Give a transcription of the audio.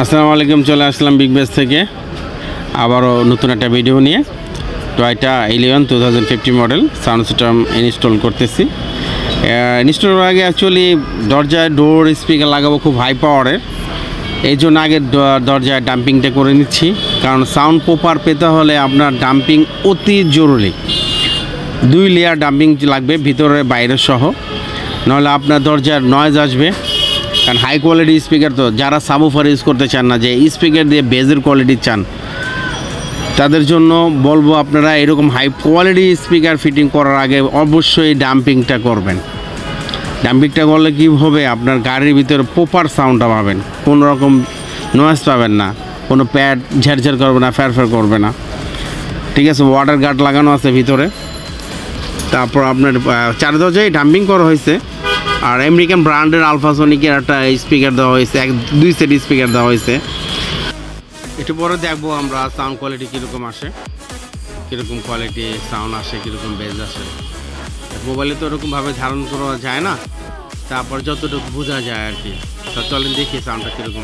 আসসালামু আলাইকুম, চলে আসলাম বিগ বেস থেকে আবারও নতুন একটা ভিডিও নিয়ে। Toyota 11 2050 model sound system install করতেছি। ইনস্টল করার আগে অ্যাকচুয়ালি দরজায় ডোর স্পিকার লাগাবো খুব হাই পাওয়ারের, এই জন্য আগে দরজায় ডাম্পিংটা করে নিচ্ছি, কারণ সাউন্ড প্রপার পেতে হলে আপনার ডাম্পিং অতি জরুরি। 2 লেয়ার ডাম্পিং লাগবে ভিতরে বাইরে সহ, নাহলে আপনার দরজার নয়েজ আসবে। কারণ হাই কোয়ালিটি স্পিকার, তো যারা সাবউফার ইউজ করতে চান না, যে স্পিকার দিয়ে বেজের কোয়ালিটি চান, তাদের জন্য বলবো আপনারা এরকম হাই কোয়ালিটি স্পিকার ফিটিং করার আগে অবশ্যই ডাম্পিংটা করবেন। ডাম্পিংটা করলে কী হবে, আপনার গাড়ির ভিতরে প্রপার সাউন্ডটা পাবেন, কোনো রকম নয়েজ পাবেন না, কোনো প্যাড ঝেরঝের করবে না, ফ্যার করবে না। ঠিক আছে, ওয়াটার গার্ড লাগানো আছে ভিতরে। তারপর আপনার 4 দরজায় ডাম্পিং করা হয়েছে। আর আমেরিকান ব্র্যান্ডের আলফাসনিকের একটা স্পিকার দেওয়া হয়েছে, 2 সেট স্পিকার দেওয়া হয়েছে। একটু পরে দেখবো আমরা সাউন্ড কোয়ালিটি কীরকম আসে, কীরকম কোয়ালিটি সাউন্ড আসে, কীরকম বেজ আসে। মোবাইলে তো ওরকমভাবে ধারণ করা যায় না, তারপর যতটুকু বোঝা যায় আর কি। তা চলেন দেখি সাউন্ডটা কীরকম।